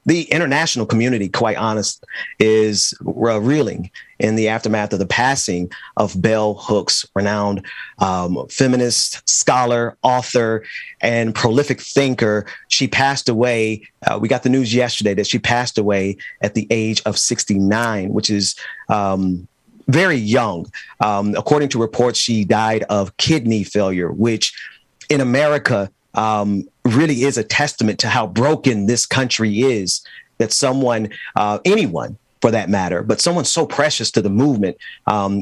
the international community, quite honest, is reeling in the aftermath of the passing of Bell Hooks, renowned feminist, scholar, author, and prolific thinker. She passed away. We got the news yesterday that she passed away at the age of 69, which is very young. According to reports, she died of kidney failure, which in America really is a testament to how broken this country is, that someone, anyone for that matter, but someone so precious to the movement,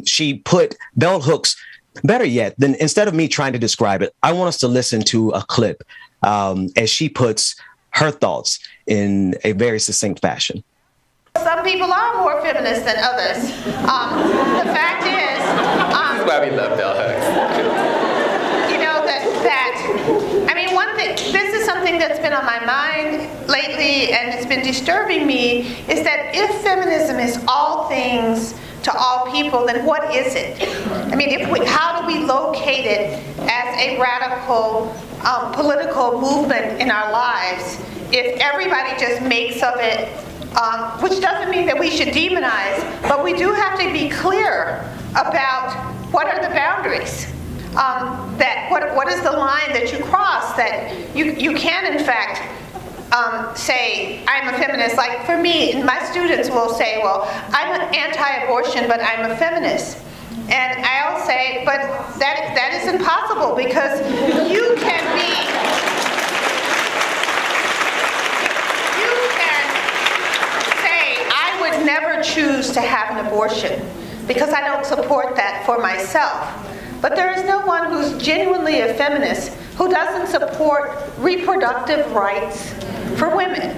she put bell hooks, better yet, than instead of me trying to describe it, I want us to listen to a clip as she puts her thoughts in a very succinct fashion. Some people are more feminist than others. The fact is... this is why we love bell hooks. One thing, this is something that's been on my mind lately, and it's been disturbing me, is that if feminism is all things to all people, then what is it? I mean, how do we locate it as a radical political movement in our lives if everybody just makes of it, which doesn't mean that we should demonize, but we do have to be clear about what are the boundaries. That what is the line that you cross, that you can in fact say I'm a feminist. Like for me, my students will say, well, I'm an anti-abortion, but I'm a feminist. And I'll say, but that is impossible, because you can say I would never choose to have an abortion because I don't support that for myself. But there is no one who's genuinely a feminist who doesn't support reproductive rights for women.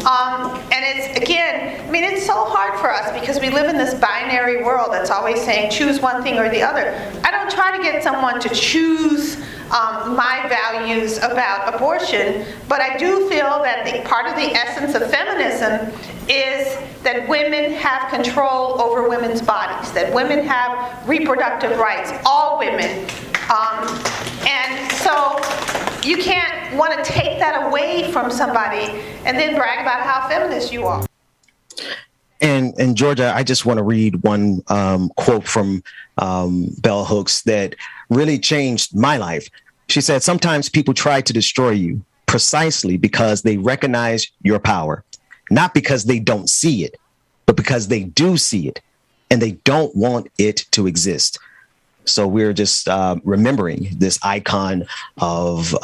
And it's, again, I mean, it's so hard for us because we live in this binary world that's always saying choose one thing or the other. I don't try to get someone to choose my values about abortion, but I do feel that part of the essence of feminism is that women have control over women's bodies, that women have reproductive rights, all women. And so you can't want to take that away from somebody and then brag about how feminist you are. And Georgia, I just want to read one quote from Bell Hooks that really changed my life. She said, "Sometimes people try to destroy you precisely because they recognize your power, not because they don't see it, but because they do see it and they don't want it to exist." So we're just remembering this icon of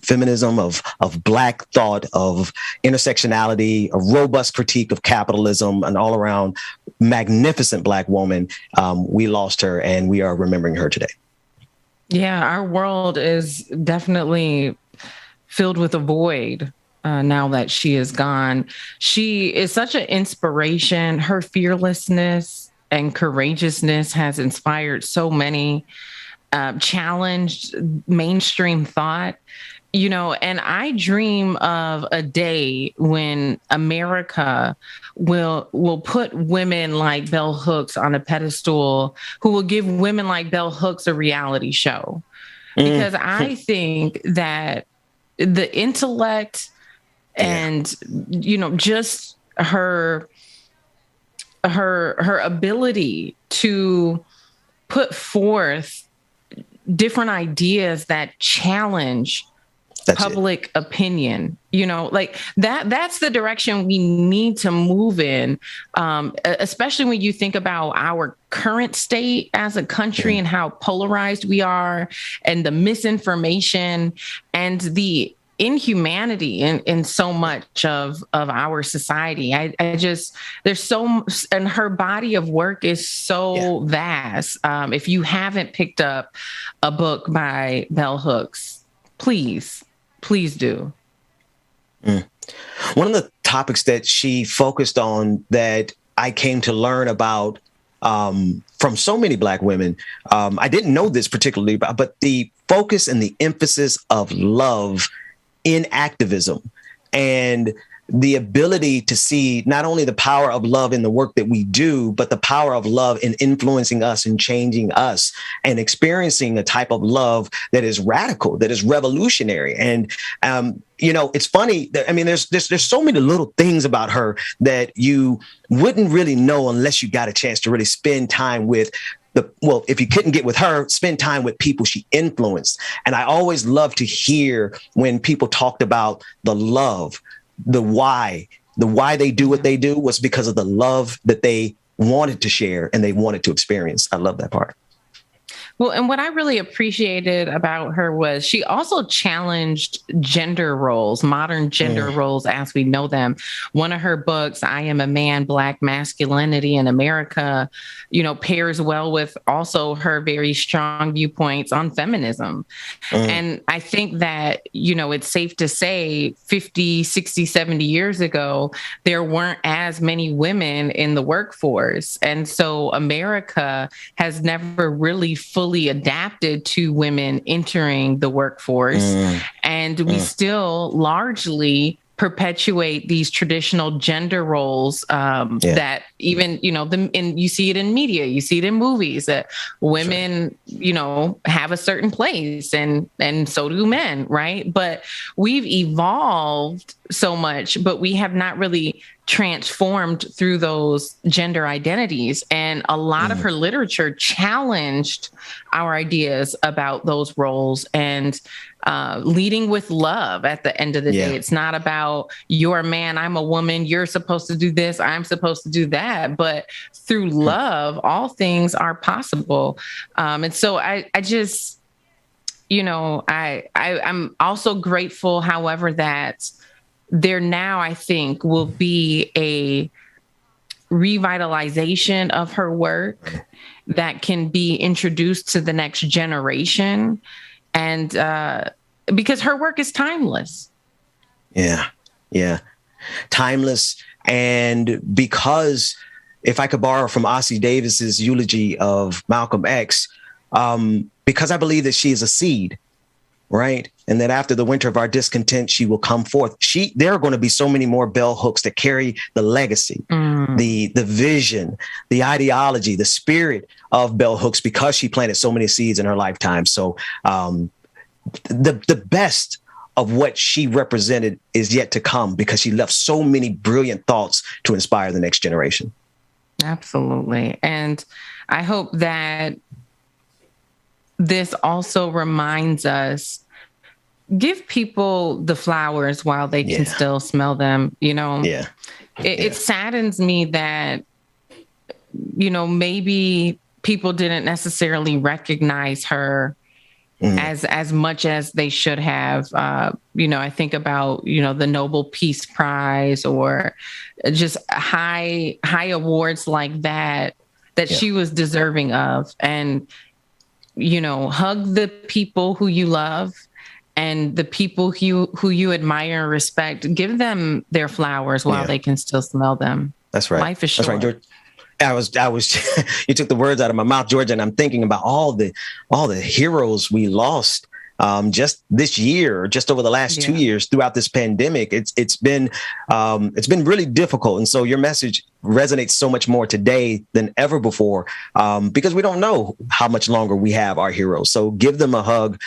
feminism, of Black thought, of intersectionality, a robust critique of capitalism, an all around magnificent Black woman. We lost her and we are remembering her today. Yeah, our world is definitely filled with a void now that she is gone. She is such an inspiration. Her fearlessness and courageousness has inspired so many, challenged mainstream thought, you know, and I dream of a day when America will put women like Bell Hooks on a pedestal, who will give women like Bell Hooks a reality show. Because I think that the intellect and, you know, just her ability to put forth different ideas that challenge public opinion, you know, like that's the direction we need to move in, especially when you think about our current state as a country and how polarized we are, and the misinformation and the inhumanity in so much of our society. I just, there's so, and her body of work is so vast. If you haven't picked up a book by Bell Hooks, please do. One of the topics that she focused on that I came to learn about from so many Black women, I didn't know this particularly, but the focus and the emphasis of love in activism. And the ability to see not only the power of love in the work that we do, but the power of love in influencing us and changing us and experiencing a type of love that is radical, that is revolutionary. And, it's funny that, there's so many little things about her that you wouldn't really know unless you got a chance to really spend time with if you couldn't get with her, spend time with people she influenced. And I always love to hear when people talked about the love, the why they do what they do was because of the love that they wanted to share and they wanted to experience. I love that part. Well, and what I really appreciated about her was she also challenged gender roles, modern gender roles as we know them. One of her books, I Am a Man, Black Masculinity in America, pairs well with also her very strong viewpoints on feminism. And I think that, it's safe to say 50, 60, 70 years ago, there weren't as many women in the workforce. And so America has never really fully adapted to women entering the workforce. And we still largely perpetuate these traditional gender roles that even, and you see it in media, you see it in movies that women, have a certain place and so do men, right? But we've evolved so much, but we have not really transformed through those gender identities. And a lot of her literature challenged our ideas about those roles and leading with love at the end of the day. It's not about you're a man, I'm a woman, you're supposed to do this, I'm supposed to do that. But through love, all things are possible. And so I just, I'm also grateful, however, that there now, I think, will be a revitalization of her work that can be introduced to the next generation. And because her work is timeless. Yeah. Timeless. And because if I could borrow from Ossie Davis's eulogy of Malcolm X, because I believe that she is a seed, right? And that after the winter of our discontent, she will come forth. There are going to be so many more bell hooks that carry the legacy, the vision, the ideology, the spirit of bell hooks, because she planted so many seeds in her lifetime. So the best of what she represented is yet to come, because she left so many brilliant thoughts to inspire the next generation. Absolutely. And I hope that this also reminds us, give people the flowers while they can still smell them. It saddens me that, maybe people didn't necessarily recognize her as much as they should have. I think about, the Nobel Peace Prize or just high awards like that she was deserving of. And, hug the people who you love and the people who you admire and respect. Give them their flowers while they can still smell them. That's right. Life is short. That's right, George. I was you took the words out of my mouth, George, and I'm thinking about all the heroes we lost just this year, just over the last 2 years throughout this pandemic. It's been really difficult. And so your message resonates so much more today than ever before, because we don't know how much longer we have our heroes. So give them a hug,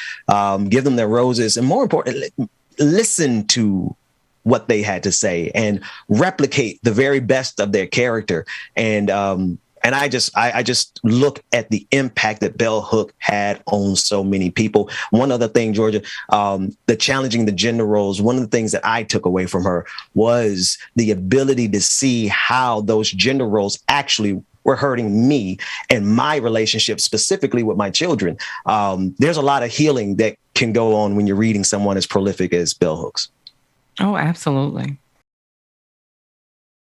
give them their roses, and more importantly, listen to what they had to say and replicate the very best of their character. And I just look at the impact that Bell Hook had on so many people. One other thing, Georgia, the challenging the gender roles, one of the things that I took away from her was the ability to see how those gender roles actually were hurting me and my relationship, specifically with my children. There's a lot of healing that can go on when you're reading someone as prolific as Bell Hooks. Oh, absolutely.